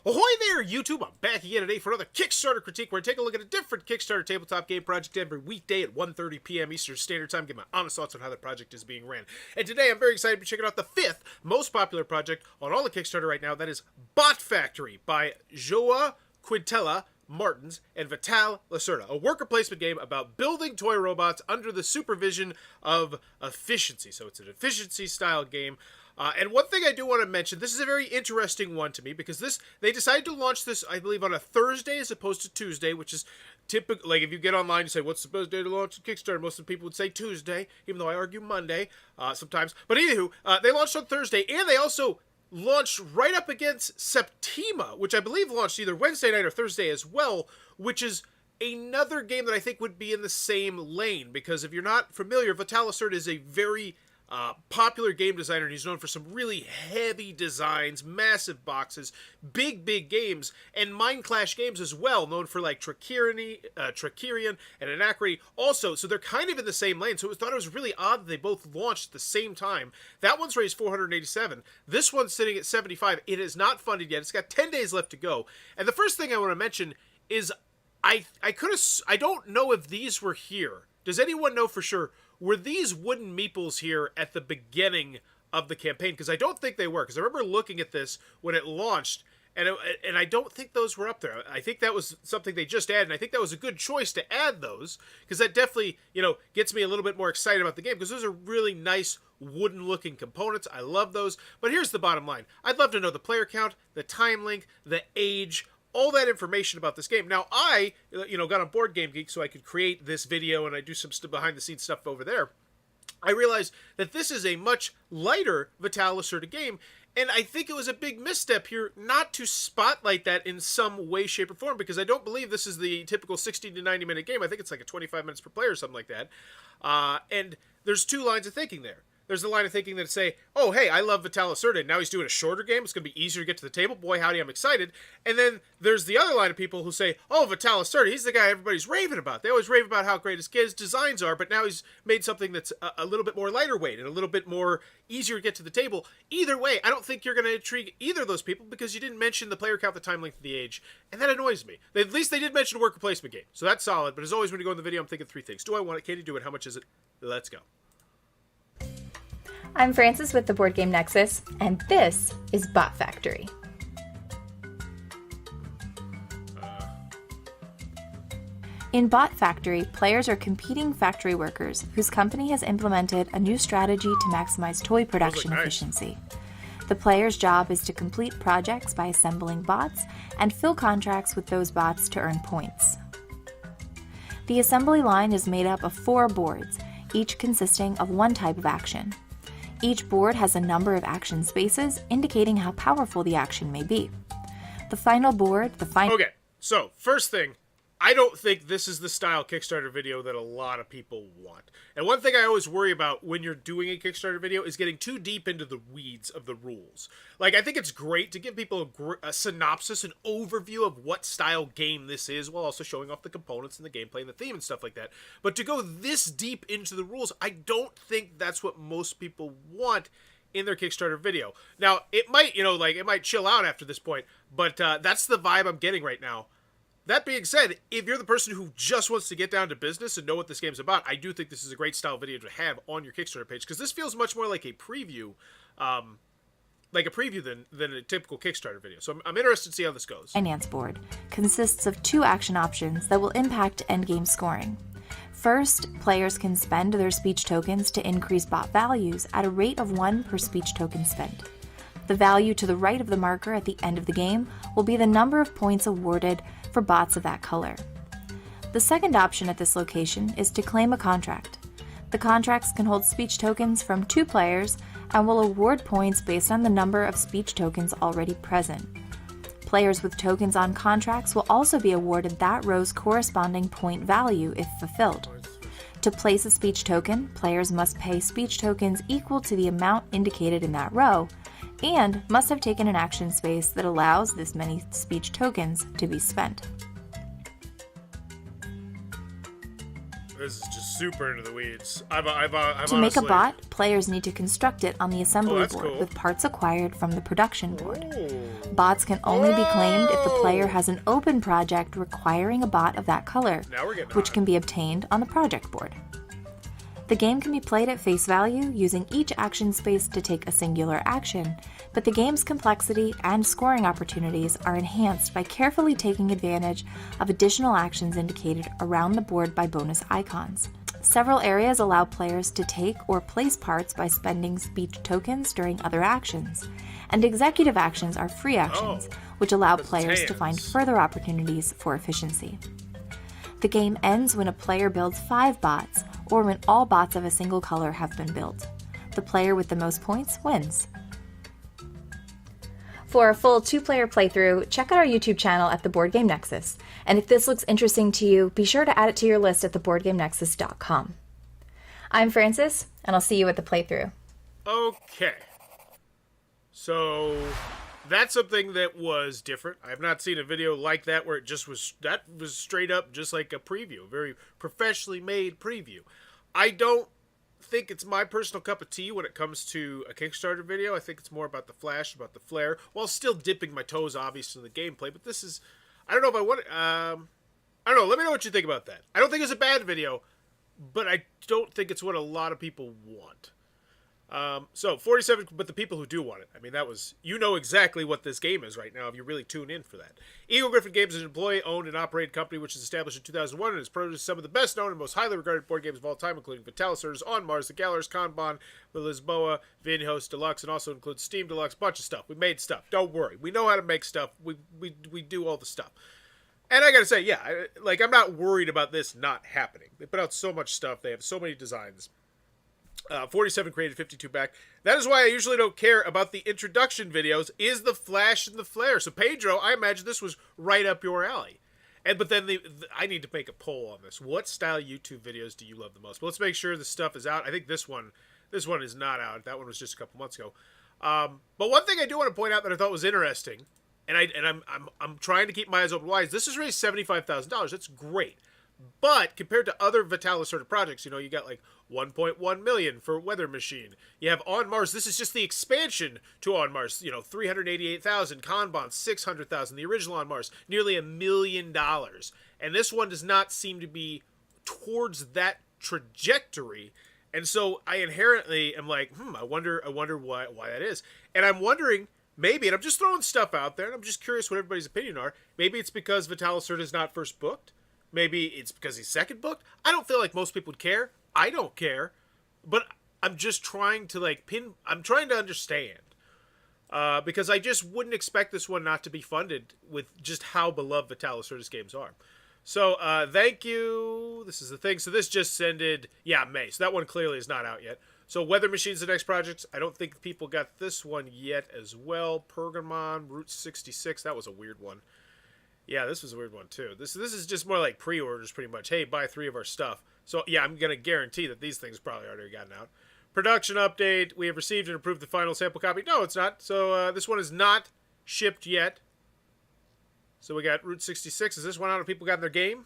Ahoy there, YouTube! I'm back again today for another Kickstarter critique where I take a look at a different Kickstarter tabletop game project every weekday at 1:30 p.m. Eastern Standard Time, give my honest thoughts on how the project is being ran. And today I'm very excited to be checking out the 5th most popular project on all the Kickstarter right now. That is Bot Factory by João, Quintela, Martins, and Lacerda, a worker placement game about building toy robots under the supervision of efficiency. So it's an efficiency style game. And one thing I do want to mention, this is a very interesting one to me because they decided to launch this, I believe, on a Thursday as opposed to Tuesday, which is typical. Like if you get online and say, what's the best day to launch a Kickstarter? Most of the people would say Tuesday, even though I argue Monday sometimes. But anywho, they launched on Thursday, and they also launched right up against Septima, which I believe launched either Wednesday night or Thursday as well, which is another game that I think would be in the same lane. Because if you're not familiar, Lacerda is a very popular game designer, and he's known for some really heavy designs, massive boxes, big games, and Mincdlsh Games as well, known for like Tricerian and Anachrony also. So they're kind of in the same lane. So I thought it was really odd that they both launched at the same time. That one's raised 487. This one's sitting at 75. It is not funded yet. It's got 10 days left to go. And the first thing I want to mention is I don't know if these were here. Does anyone know for sure? Were these wooden meeples here at the beginning of the campaign? Because I don't think they were. Because I remember looking at this when it launched, and I don't think those were up there. I think that was something they just added, and I think that was a good choice to add those, because that definitely, gets me a little bit more excited about the game, because those are really nice wooden-looking components. I love those. But here's the bottom line. I'd love to know the player count, the time link, the age, all that information about this game. Now, I, got on Board Game Geek so I could create this video, and I do some behind-the-scenes stuff over there. I realized that this is a much lighter Lacerda game, and I think it was a big misstep here not to spotlight that in some way, shape, or form, because I don't believe this is the typical 60 to 90-minute game. I think it's like a 25 minutes per player or something like that. And there's two lines of thinking there. There's the line of thinking that say, oh, hey, I love Lacerda, and now he's doing a shorter game. It's going to be easier to get to the table. Boy, howdy, I'm excited. And then there's the other line of people who say, oh, Lacerda, he's the guy everybody's raving about. They always rave about how great his designs are, but now he's made something that's a little bit more lighter weight and a little bit more easier to get to the table. Either way, I don't think you're going to intrigue either of those people because you didn't mention the player count, the time length, the age, and that annoys me. At least they did mention a worker placement game, so that's solid. But as always, when you go in the video, I'm thinking three things. Do I want it? Can you do it? How much is it? Let's go. I'm Francis with the Board Game Nexus, and this is Bot Factory. In Bot Factory, players are competing factory workers whose company has implemented a new strategy to maximize toy production efficiency. The player's job is to complete projects by assembling bots and fill contracts with those bots to earn points. The assembly line is made up of 4 boards, each consisting of one type of action. Each board has a number of action spaces, indicating how powerful the action may be. The final board, Okay, so first thing, I don't think this is the style Kickstarter video that a lot of people want. And one thing I always worry about when you're doing a Kickstarter video is getting too deep into the weeds of the rules. Like, I think it's great to give people a synopsis, an overview of what style game this is, while also showing off the components and the gameplay and the theme and stuff like that. But to go this deep into the rules, I don't think that's what most people want in their Kickstarter video. Now, it might, it might chill out after this point, but that's the vibe I'm getting right now. That being said, if you're the person who just wants to get down to business and know what this game's about, I do think this is a great style video to have on your Kickstarter page, because this feels much more like a preview, than a typical Kickstarter video. So I'm interested to see how this goes. Finance board consists of 2 action options that will impact endgame scoring. First, players can spend their speech tokens to increase bot values at a rate of 1 per speech token spent. The value to the right of the marker at the end of the game will be the number of points awarded for bots of that color. The second option at this location is to claim a contract. The contracts can hold speech tokens from 2 players and will award points based on the number of speech tokens already present. Players with tokens on contracts will also be awarded that row's corresponding point value if fulfilled. To place a speech token, players must pay speech tokens equal to the amount indicated in that row, and must have taken an action space that allows this many speech tokens to be spent. This is just super into the weeds. To make a bot, players need to construct it on the assembly board cool. with parts acquired from the production board. Ooh. Bots can only be claimed if the player has an open project requiring a bot of that color, Now we're getting which can be obtained on the project board. The game can be played at face value, using each action space to take a singular action, but the game's complexity and scoring opportunities are enhanced by carefully taking advantage of additional actions indicated around the board by bonus icons. Several areas allow players to take or place parts by spending speech tokens during other actions, and executive actions are free actions, which allow players to find further opportunities for efficiency. The game ends when a player builds 5 bots, or when all bots of a single color have been built. The player with the most points wins. For a full 2-player playthrough, check out our YouTube channel at the Board Game Nexus. And if this looks interesting to you, be sure to add it to your list at theboardgamenexus.com. I'm Francis, and I'll see you at the playthrough. Okay. So that's something that was different. I have not seen a video like that where that was straight up just like a preview, a very professionally made preview. I don't think it's my personal cup of tea when it comes to a Kickstarter video. I think it's more about the flash, about the flair, while still dipping my toes obviously in the gameplay. But this is, I don't know if I want I don't know, let me know what you think about that. I don't think it's a bad video, but I don't think it's what a lot of people want. So 47, but the people who do want it, I mean, that was, you know exactly what this game is right now if you really tune in for that. Eagle Griffin Games is an employee-owned and operated company which was established in 2001 and has produced some of the best-known and most highly regarded board games of all time, including Lacerda, On Mars, The Galler's, Kanban, The Lisboa, Vinhos Deluxe, and also includes Steam Deluxe, bunch of stuff. We made stuff. Don't worry. We know how to make stuff. We do all the stuff. And I gotta say, yeah, I'm not worried about this not happening. They put out so much stuff. They have so many designs. 47 created, 52 back. That is why I usually don't care about the introduction videos, is the flash and the flare. So Pedro, I imagine this was right up your alley. But then I need to make a poll on this. What style YouTube videos do you love the most? But let's make sure this stuff is out. I think this one is not out. That one was just a couple months ago. But one thing I do want to point out that I thought was interesting, and I'm trying to keep my eyes open wide. This has raised $75,000. That's great. But compared to other Lacerda projects, you got like 1.1 million for Weather Machine. You have On Mars. This is just the expansion to On Mars. 388,000. Kanban, 600,000. The original On Mars, nearly $1 million. And this one does not seem to be towards that trajectory. And so I inherently am like, I wonder why that is. And I'm wondering, maybe, and I'm just throwing stuff out there, and I'm just curious what everybody's opinion are. Maybe it's because Lacerda is not first booked. Maybe it's because he's second booked. I don't feel like most people would care. I don't care. But I'm just trying to I'm trying to understand. Because I just wouldn't expect this one not to be funded with just how beloved Lacerda's games are. So thank you. This is the thing. So this just ended, May. So that one clearly is not out yet. So Weather Machine's the next project. I don't think people got this one yet as well. Pergamon, Route 66. That was a weird one. Yeah, this was a weird one, too. This is just more like pre-orders, pretty much. Hey, buy 3 of our stuff. So, yeah, I'm going to guarantee that these things probably already gotten out. Production update. We have received and approved the final sample copy. No, it's not. So, this one is not shipped yet. So, we got Route 66. Is this one out of people got in their game?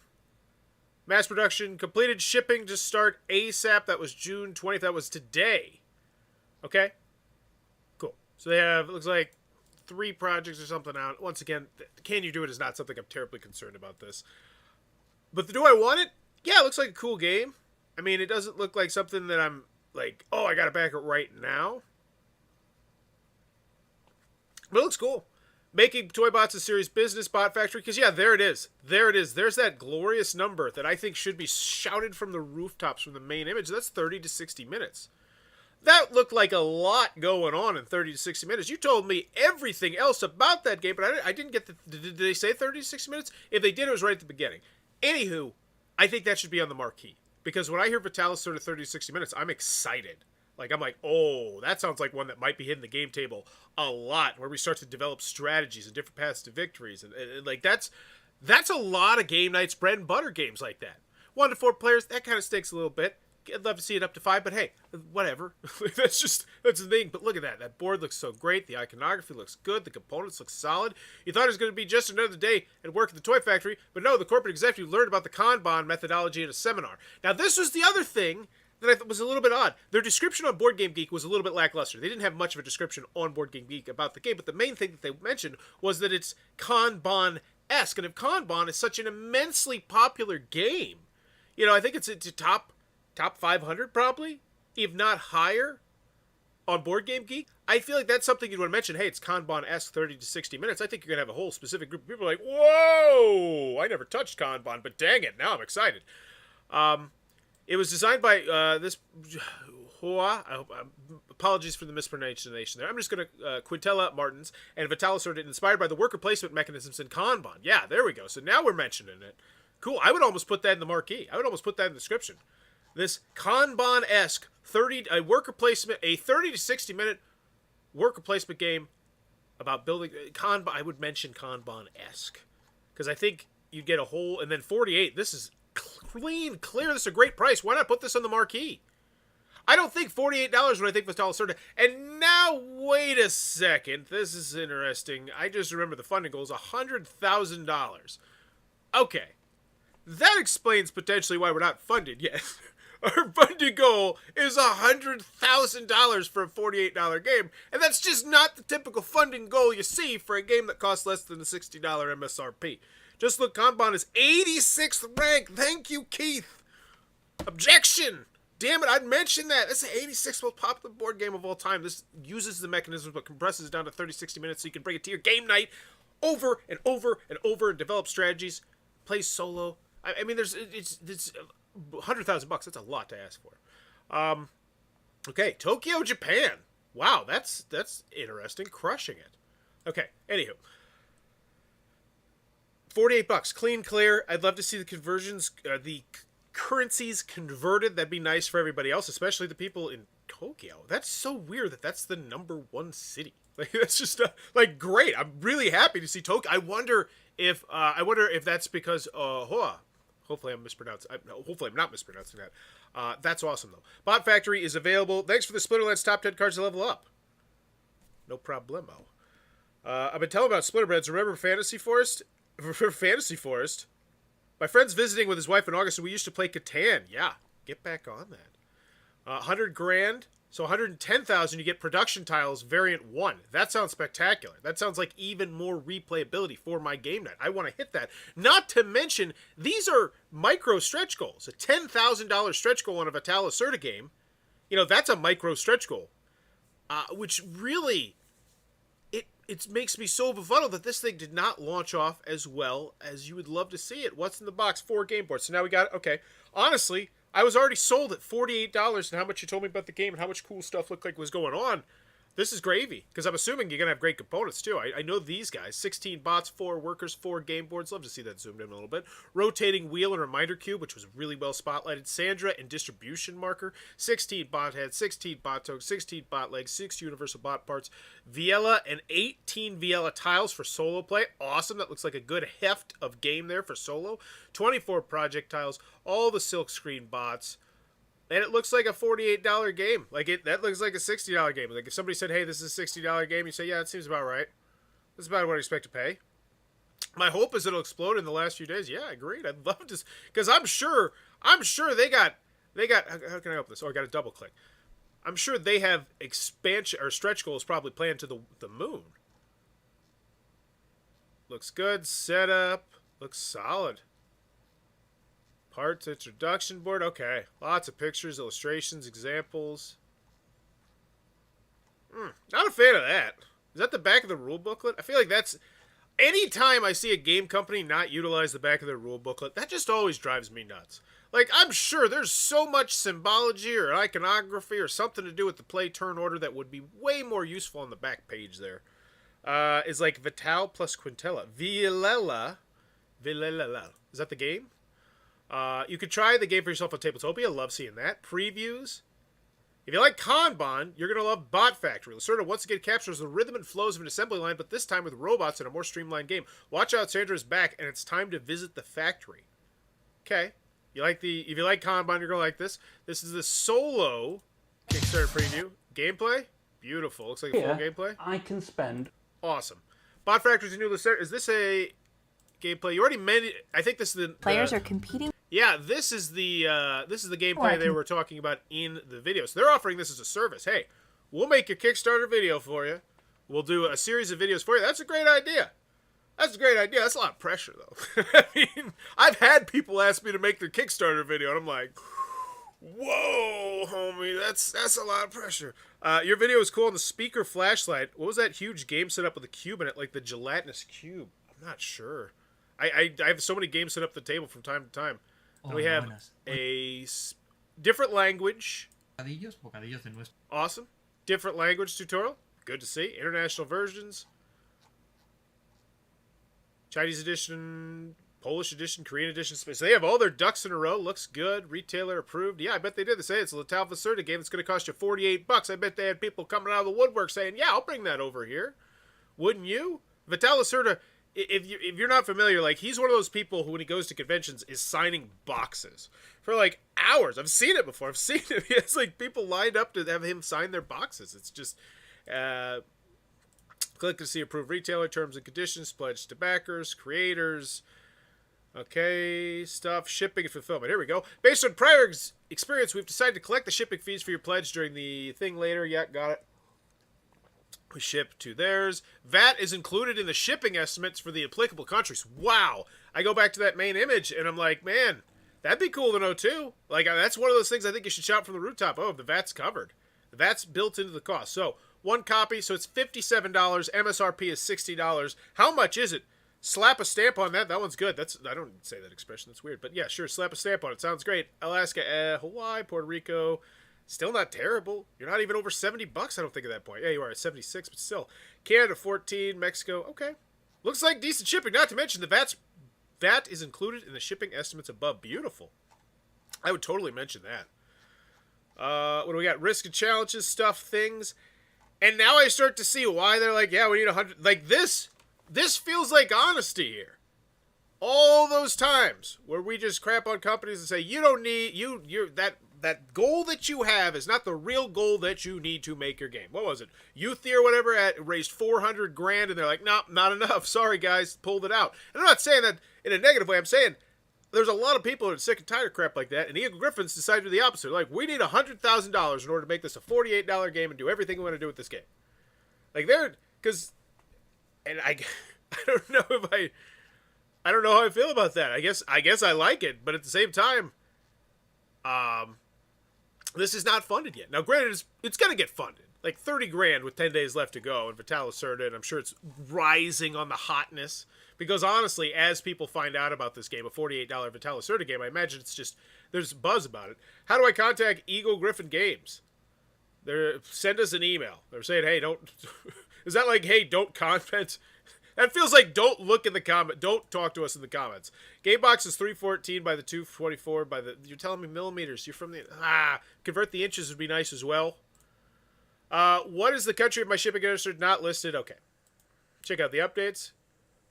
Mass production completed. Shipping to start ASAP. That was June 20th. That was today. Okay. Cool. So, they have, it looks like, 3 projects or something out. Once again, can you do it is not something I'm terribly concerned about this. But do I want it? Yeah, it looks like a cool game. I mean, it doesn't look like something that I'm like, oh, I gotta back it right now. But it looks cool. Making toy bots a serious business, bot factory. Because, yeah, there it is. There it is. There's that glorious number that I think should be shouted from the rooftops from the main image. That's 30 to 60 minutes. That looked like a lot going on in 30 to 60 minutes. You told me everything else about that game, but I didn't get did they say 30 to 60 minutes? If they did, it was right at the beginning. Anywho, I think that should be on the marquee. Because when I hear Lacerda 30 to 60 minutes, I'm excited. I'm like, oh, that sounds like one that might be hitting the game table a lot, where we start to develop strategies and different paths to victories. And that's a lot of game nights, bread and butter games like that. 1 to 4 players, that kind of stinks a little bit. I'd love to see it up to 5, but hey, whatever. that's the thing. But look at that. That board looks so great. The iconography looks good. The components look solid. You thought it was going to be just another day at work at the toy factory, but no, the corporate executive learned about the Kanban methodology in a seminar. Now, this was the other thing that I thought was a little bit odd. Their description on Board Game Geek was a little bit lackluster. They didn't have much of a description on Board Game Geek about the game, but the main thing that they mentioned was that it's Kanban-esque. And if Kanban is such an immensely popular game, I think it's top 500 probably, if not higher, on Board Game Geek. I feel like that's something you'd want to mention. Hey, it's Kanban-esque 30 to 60 minutes. I think you're going to have a whole specific group of people like, whoa, I never touched Kanban, but dang it, now I'm excited. It was designed by this apologies for the mispronunciation there. I'm just going to Quintela Martins and Lacerda, inspired by the worker placement mechanisms in Kanban. Yeah, there we go. So now we're mentioning it. Cool. I would almost put that in the marquee. I would almost put that in the description. This Kanban-esque 30 to 60 minute worker placement game about building Kanban. I would mention Kanban-esque because I think you'd get a whole, and then 48. This is clean, clear. This is a great price. Why not put this on the marquee? I don't think $48 when I think Lacerda. And now, wait a second. This is interesting. I just remember the funding goal is $100,000. Okay. That explains potentially why we're not funded yet. Our funding goal is $100,000 for a $48 game, and that's just not the typical funding goal you see for a game that costs less than a $60 MSRP. Just look, Kanban is 86th rank. Thank you, Keith. Objection! Damn it, I'd mention that. That's the 86th most popular board game of all time. This uses the mechanisms but compresses it down to 30, 60 minutes so you can bring it to your game night over and over and over and develop strategies. Play solo. I mean, it's $100,000 bucks. That's a lot to ask for. Okay, Tokyo, Japan. Wow, that's interesting. Crushing it. Okay, anywho. $48, clean, clear. I'd love to see the conversions, the currencies converted. That'd be nice for everybody else, especially the people in Tokyo. That's so weird that that's the #1 city. Like, that's just great. I'm really happy to see Tokyo. I wonder if that's because hopefully I'm not mispronouncing that. That's awesome though. Bot Factory is available. Thanks for the Splinterlands top 10 cards to level up. No problemo. I've been telling about Splinterbreads. Remember Fantasy Forest? Fantasy Forest. My friend's visiting with his wife in August, and we used to play Catan. Yeah, get back on that. 100 grand. So 110,000, you get production tiles variant 1. That sounds spectacular. That sounds like even more replayability for my game night. I want to hit that. Not to mention, these are micro stretch goals. A $10,000 stretch goal on a Lacerda game, that's a micro stretch goal. Which really, it makes me so befuddled that this thing did not launch off as well as you would love to see it. What's in the box? 4 game boards. So now we got, okay. Honestly, I was already sold at $48 and how much you told me about the game and how much cool stuff looked like was going on. This is gravy, because I'm assuming you're going to have great components, too. I know these guys. 16 bots, 4 workers, 4 game boards. Love to see that zoomed in a little bit. Rotating wheel and reminder cube, which was really well spotlighted. Sandra and distribution marker. 16 bot heads, 16 bot toes, 16 bot legs, 6 universal bot parts. Viella and 18 Viella tiles for solo play. Awesome. That looks like a good heft of game there for solo. 24 project tiles. All the silkscreen bots. And it looks like a $48 game. That looks like a $60 game. Like if somebody said, hey, this is a $60 game, you say, yeah, it seems about right. That's about what I expect to pay. My hope is it'll explode in the last few days. Yeah, agreed. I'd love to, because I'm sure they got, how can I open this? Oh, I got to double click. I'm sure they have expansion or stretch goals probably planned to the moon. Looks good. Setup. Looks solid. Parts, introduction board. Okay. Lots of pictures, illustrations, examples. Not a fan of that. Is that the back of the rule booklet? I feel like that's... Anytime I see a game company not utilize the back of their rule booklet, that just always drives me nuts. Like, I'm sure there's so much symbology or iconography or something to do with the play turn order that would be way more useful on the back page there. Is like Vital plus Quintela. Villela. Is that the game? You could try the game for yourself on Tabletopia. Love seeing that. Previews. If you like Kanban, you're going to love Bot Factory. Lacerda once again captures the rhythm and flows of an assembly line, but this time with robots in a more streamlined game. Watch out, Sandra is back, and it's time to visit the factory. Okay. If you like Kanban, you're going to like this. This is the solo Kickstarter preview. Gameplay? Beautiful. Looks like a full gameplay. I can spend... Awesome. Bot Factory's a new Lacerda. Is this a gameplay? You already mentioned... I think this is the... Players are competing... Yeah, this is the gameplay they were talking about in the video. So they're offering this as a service. Hey, we'll make your Kickstarter video for you. We'll do a series of videos for you. That's a great idea. That's a great idea. That's a lot of pressure, though. I mean, I've had people ask me to make their Kickstarter video, and I'm like, whoa, homie, that's a lot of pressure. Your video was cool on the speaker flashlight. What was that huge game set up with a cube in it, like the gelatinous cube? I'm not sure. I have so many games set up at the table from time to time. And we have a different language. Bocadillos de nuestro. Awesome. Different language tutorial. Good to see. International versions. Chinese edition, Polish edition, Korean edition. So they have all their ducks in a row. Looks good. Retailer approved. Yeah, I bet they did. They say it's a Lacerda game that's going to cost you $48. I bet they had people coming out of the woodwork saying, yeah, I'll bring that over here. Wouldn't you? Lacerda, if you're not familiar, like, he's one of those people who, when he goes to conventions, is signing boxes for, like, hours. I've seen it before. I've seen it. He has, like, people lined up to have him sign their boxes. It's just... click to see approved retailer terms and conditions, pledge to backers, creators, okay, stuff, shipping and fulfillment. Here we go. Based on prior experience, we've decided to collect the shipping fees for your pledge during the thing later. Yeah, got it. We ship to theirs. VAT is included in the shipping estimates for the applicable countries. Wow. I go back to that main image and I'm like, man, that'd be cool to know too. Like, that's one of those things I think you should shout from the rooftop. Oh, the VAT's covered. The VAT's built into the cost. So, one copy, so it's $57. MSRP is $60. How much is it? Slap a stamp on that. That one's good. I don't say that expression. That's weird. But yeah, sure. Slap a stamp on it. Sounds great. Alaska, Hawaii, Puerto Rico. Still not terrible. You're not even over $70, I don't think, at that point. Yeah, you are at 76, but still. Canada, 14. Mexico, okay. Looks like decent shipping. Not to mention the VAT is included in the shipping estimates above. Beautiful. I would totally mention that. What do we got? Risk and challenges, stuff, things. And now I start to see why they're like, yeah, we need 100. Like, this feels like honesty here. All those times where we just crap on companies and say, you don't need, that goal that you have is not the real goal that you need to make your game. What was it? Youth or whatever raised $400,000 and they're like, nope, not enough. Sorry, guys, pulled it out. And I'm not saying that in a negative way. I'm saying there's a lot of people that are sick and tired of crap like that, and Eagle Griffins decided to do the opposite. Like, we need $100,000 in order to make this a $48 game and do everything we want to do with this game. Like, and I don't know I don't know how I feel about that. I guess I like it, but at the same time, this is not funded yet. Now, granted, it's going to get funded. Like $30,000 with 10 days left to go, and Lacerda, and I'm sure it's rising on the hotness. Because honestly, as people find out about this game, a $48 Lacerda game, I imagine it's just, there's buzz about it. How do I contact Eagle Griffin Games? Send us an email. They're saying, hey, don't, is that like, hey, don't comment? That feels like don't look in the comment, don't talk to us in the comments. Game box is 314 by the 224 by the, you're telling me millimeters, you're from the, convert the inches would be nice as well. What is the country of my shipping register not listed? Okay. Check out the updates.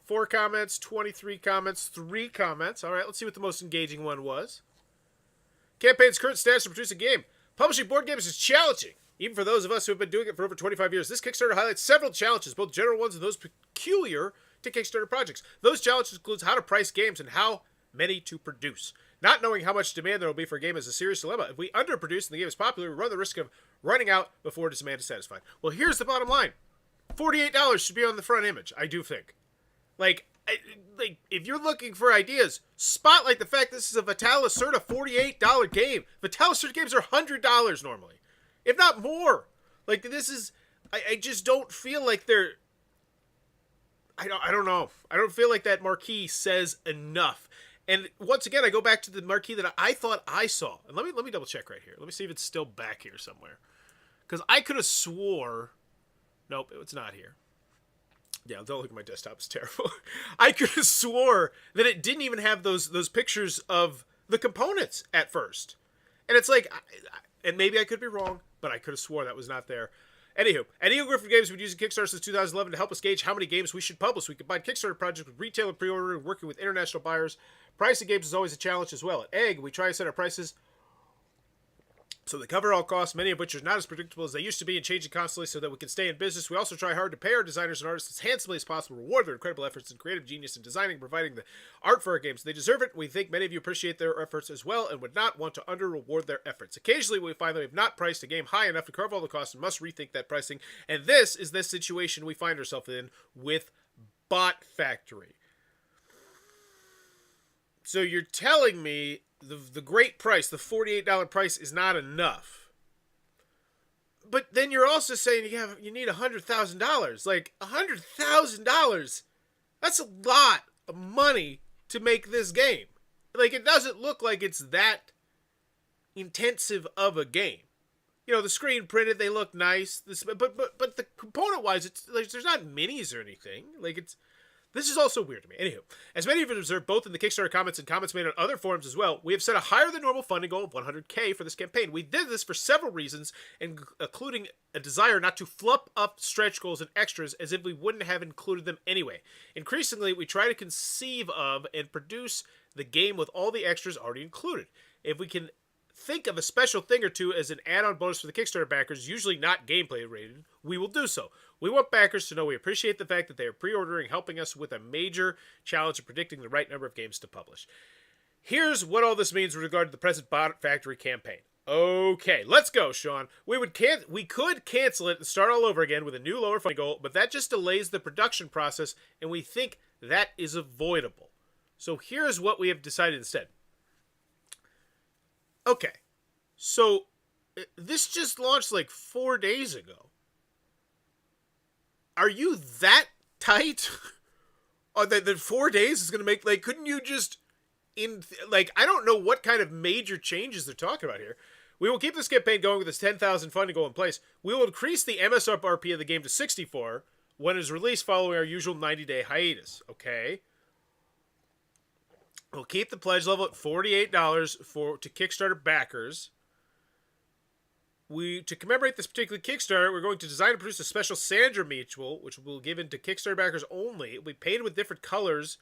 4 comments, 23 comments, 3 comments. All right, let's see what the most engaging one was. Campaign's current status to produce a game. Publishing board games is challenging, even for those of us who have been doing it for over 25 years. This Kickstarter highlights several challenges, both general ones and those peculiar to Kickstarter projects. Those challenges include how to price games and how many to produce. Not knowing how much demand there will be for a game is a serious dilemma. If we underproduce and the game is popular, we run the risk of running out before demand is satisfied. Well, here's the bottom line. $48 should be on the front image, I do think. Like, if you're looking for ideas, spotlight the fact this is a Lacerda $48 game. Lacerda games are $100 normally, if not more. Like, this is, I just don't feel like they're, I don't know. I don't feel like that marquee says enough. And once again, I go back to the marquee that I thought I saw. And let me double check right here. Let me see if it's still back here somewhere. Because I could have swore, nope, it's not here. Yeah, don't look at my desktop. It's terrible. I could have swore that it didn't even have those pictures of the components at first. And it's like, and maybe I could be wrong, but I could have swore that was not there. Anywho, at Eagle Griffin Games, we've been using Kickstarter since 2011 to help us gauge how many games we should publish. We combine Kickstarter projects with retailer pre-order and working with international buyers. Pricing games is always a challenge as well. At Egg, we try to set our prices So they cover all costs, many of which are not as predictable as they used to be and changing constantly so that we can stay in business. We also try hard to pay our designers and artists as handsomely as possible, reward their incredible efforts and creative genius in designing and providing the art for our games. They deserve it. We think many of you appreciate their efforts as well and would not want to under-reward their efforts. Occasionally, we find that we have not priced a game high enough to cover all the costs and must rethink that pricing. And this is the situation we find ourselves in with Bot Factory. So you're telling me the great price, the $48 price, is not enough. But then you're also saying you need $100,000. Like, $100,000, that's a lot of money to make this game. Like, it doesn't look like it's that intensive of a game. You know, the screen printed, they look nice. But the component-wise, it's like there's not minis or anything. Like, this is also weird to me. Anywho, as many of you have observed both in the Kickstarter comments and comments made on other forums as well, we have set a higher than normal funding goal of $100K for this campaign. We did this for several reasons, including a desire not to fluff up stretch goals and extras as if we wouldn't have included them anyway. Increasingly, we try to conceive of and produce the game with all the extras already included. If we can think of a special thing or two as an add-on bonus for the Kickstarter backers, usually not gameplay related, we will do so. We want backers to know we appreciate the fact that they are pre-ordering, helping us with a major challenge of predicting the right number of games to publish. Here's what all this means with regard to the present Bot Factory campaign. Okay, let's go, Sean. We could cancel it and start all over again with a new lower funding goal, but that just delays the production process, and we think that is avoidable. So here's what we have decided instead. Okay, so this just launched like 4 days ago. Are you that tight? That 4 days is going to make, like, couldn't you just, I don't know what kind of major changes they're talking about here. We will keep this campaign going with this 10,000 funding goal in place. We will increase the MSRP of the game to $64 when it is released following our usual 90-day hiatus. Okay. We'll keep the pledge level at $48 to Kickstarter backers. To commemorate this particular Kickstarter, we're going to design and produce a special Sandra mutual, which will be given to Kickstarter backers only. It will be painted with different colors.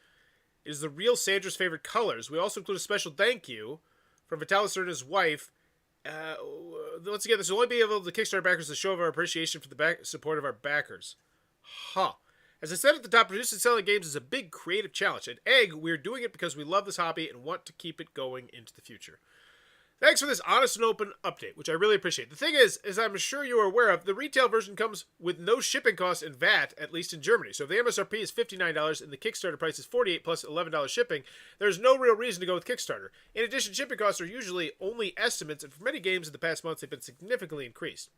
It is the real Sandra's favorite colors. We also include a special thank you from Lacerda's wife. Once again, this will only be available to Kickstarter backers as a show of our appreciation for the support of our backers. As I said at the top, producing and selling games is a big creative challenge. At Egg, we're doing it because we love this hobby and want to keep it going into the future. Thanks for this honest and open update, which I really appreciate. The thing is, as I'm sure you are aware of, the retail version comes with no shipping costs and VAT, at least in Germany. So if the MSRP is $59 and the Kickstarter price is $48 plus $11 shipping, there's no real reason to go with Kickstarter. In addition, shipping costs are usually only estimates, and for many games in the past months, they've been significantly increased.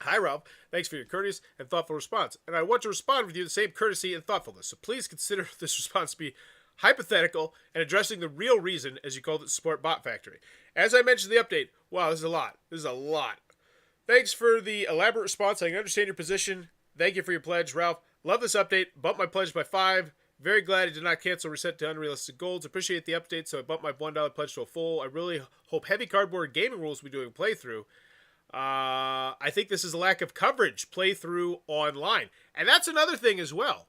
Hi, Ralph. Thanks for your courteous and thoughtful response. And I want to respond with you the same courtesy and thoughtfulness. So please consider this response to be hypothetical and addressing the real reason, as you called it, to support Bot Factory. As I mentioned in the update, wow, this is a lot. This is a lot. Thanks for the elaborate response. I can understand your position. Thank you for your pledge, Ralph. Love this update. Bumped my pledge by 5. Very glad I did not cancel reset to unrealistic goals. Appreciate the update, so I bumped my $1 pledge to a full. I really hope Heavy Cardboard Gaming Rules will be doing playthrough. I think this is a lack of coverage playthrough online. And that's another thing as well.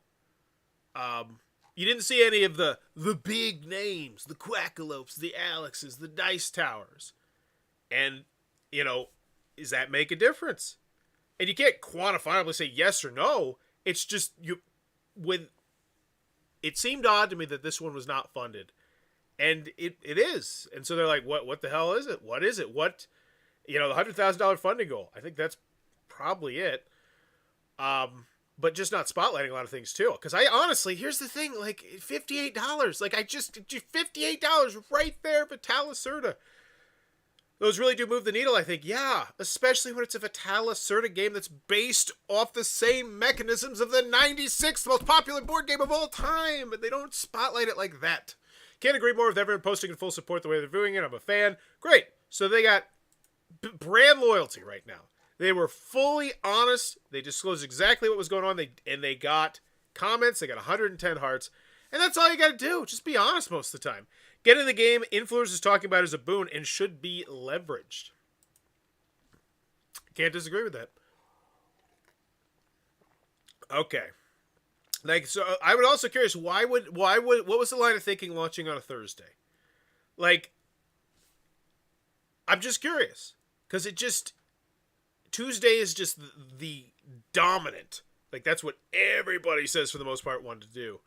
You didn't see any of the big names, the Quackalopes, the Alexes, the Dice Towers. And, does that make a difference? And you can't quantifiably say yes or no. It's just, it seemed odd to me that this one was not funded. And it is. And so they're like, what the hell is it? What is it? What, the $100,000 funding goal. I think that's probably it. But just not spotlighting a lot of things too. Because I honestly, here's the thing, like $58. Like $58 right there for Lacerda. Those really do move the needle, I think. Yeah, especially when it's a Lacerda game that's based off the same mechanisms of the 96th most popular board game of all time. And they don't spotlight it like that. Can't agree more with everyone posting in full support the way they're doing it. I'm a fan. Great. So they got brand loyalty right now. They were fully honest. They disclosed exactly what was going on. They got comments. They got 110 hearts. And that's all you got to do. Just be honest most of the time. Getting the game influencers talking about is a boon and should be leveraged. Can't disagree with that. Okay. So I would also curious, what was the line of thinking launching on a Thursday? I'm just curious. Because Tuesday is just the dominant. Like, that's what everybody says for the most part one to do.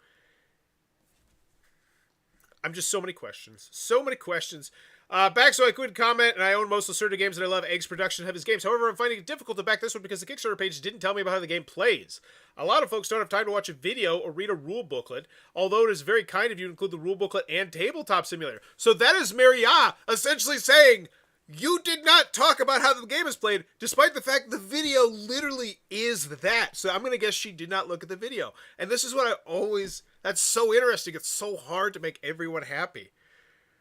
I'm just so many questions. So many questions. Back so I could comment, and I own most Lacerda games, and I love Eggs production of his games. However, I'm finding it difficult to back this one because the Kickstarter page didn't tell me about how the game plays. A lot of folks don't have time to watch a video or read a rule booklet, although it is very kind of you to include the rule booklet and tabletop simulator. So that is Maria essentially saying, you did not talk about how the game is played, despite the fact the video literally is that. So I'm going to guess she did not look at the video. And this is what I always... That's so interesting. It's so hard to make everyone happy.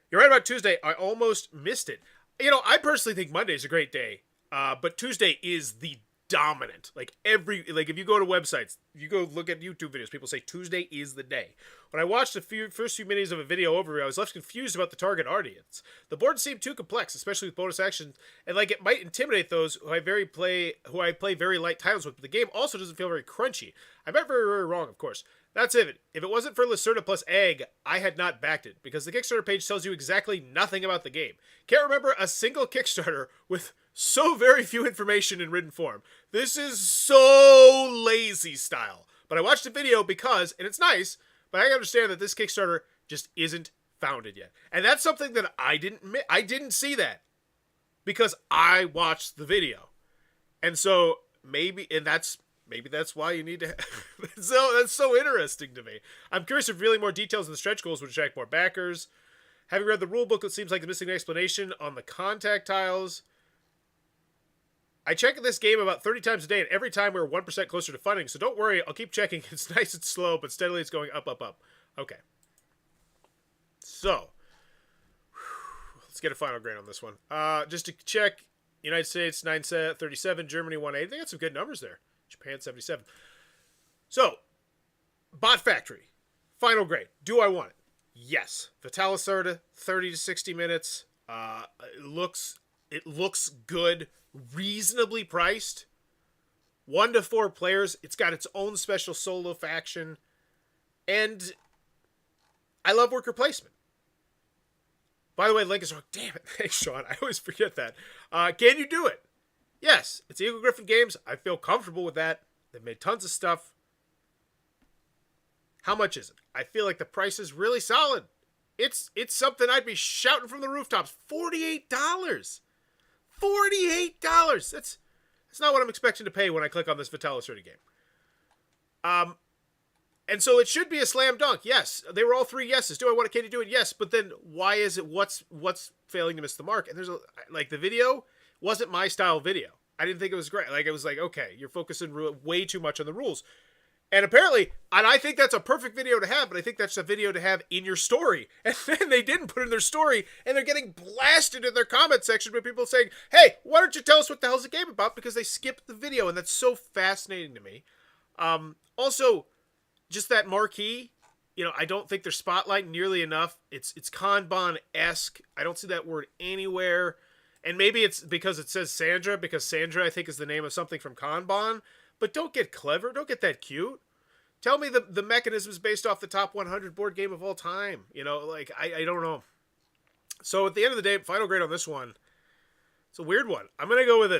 You're right about Tuesday. I almost missed it. You know, I personally think Monday is a great day, but Tuesday is the dominant. Like, if you go to websites, you go look at YouTube videos, people say Tuesday is the day. When I watched the first few minutes of a video overview, I was left confused about the target audience. The board seemed too complex, especially with bonus actions, and like it might intimidate those who I play very light titles with. But the game also doesn't feel very crunchy. I bet very, very wrong, of course. That's it. If it wasn't for Lacerda plus Egg, I had not backed it, because the Kickstarter page tells you exactly nothing about the game. Can't remember a single Kickstarter with so very few information in written form. This is so lazy style. But I watched the video because, and it's nice, but I understand that this Kickstarter just isn't founded yet. And that's something that I didn't see that because I watched the video. And so maybe that's why you need to so that's so interesting to me. I'm curious if revealing more details in the stretch goals would attract more backers. Having read the rule book, it seems like the missing explanation on the contact tiles. I check this game about 30 times a day, and every time we're 1% closer to funding, so don't worry, I'll keep checking. It's nice and slow, but steadily it's going up, up, up. Okay. So, let's get a final grade on this one. Just to check, United States 937, Germany 180. They got some good numbers there. Japan 77. So, Bot Factory. Final grade. Do I want it? Yes. Lacerda, 30 to 60 minutes. It looks good. Reasonably priced. 1 to 4 players. It's got its own special solo faction. And I love worker placement. By the way, link is wrong. Damn it. Thanks, Sean. I always forget that. Can you do it? Yes. It's Eagle Griffin Games. I feel comfortable with that. They've made tons of stuff. How much is it? I feel like the price is really solid. It's something I'd be shouting from the rooftops. $48. $48. That's not what I'm expecting to pay when I click on this Lacerda game. And so it should be a slam dunk. Yes, they were all 3 yeses. Do I want a kid to do it? Yes, but then why is it? What's failing to miss the mark? And there's the video wasn't my style video. I didn't think it was great. Like, it was like, okay, you're focusing way too much on the rules. And apparently, and I think that's a perfect video to have, but I think that's a video to have in your story. And then they didn't put it in their story, and they're getting blasted in their comment section with people saying, hey, why don't you tell us what the hell's the game about? Because they skipped the video, and that's so fascinating to me. Also, just that marquee, I don't think they're spotlighting nearly enough. It's Kanban-esque. I don't see that word anywhere. And maybe it's because it says Sandra, because Sandra, I think, is the name of something from Kanban. But don't get clever. Don't get that cute. Tell me the mechanism is based off the top 100 board game of all time. I don't know. So at the end of the day, final grade on this one, it's a weird one. I'm going to go with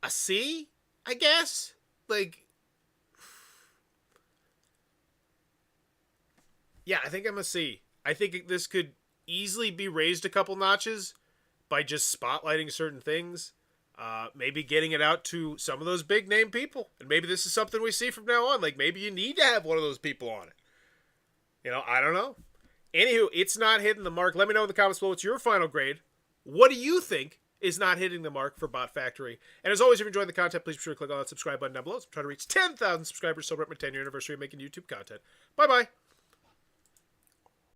a C, I guess. Yeah, I think I'm a C. I think this could easily be raised a couple notches by just spotlighting certain things. Maybe getting it out to some of those big name people. And maybe this is something we see from now on. Like, maybe you need to have one of those people on it. I don't know. Anywho, it's not hitting the mark. Let me know in the comments below what's your final grade. What do you think is not hitting the mark for Bot Factory? And as always, if you're enjoying the content, please be sure to click on that subscribe button down below. I'm trying to reach 10,000 subscribers, celebrate my 10-year anniversary of making YouTube content. Bye-bye.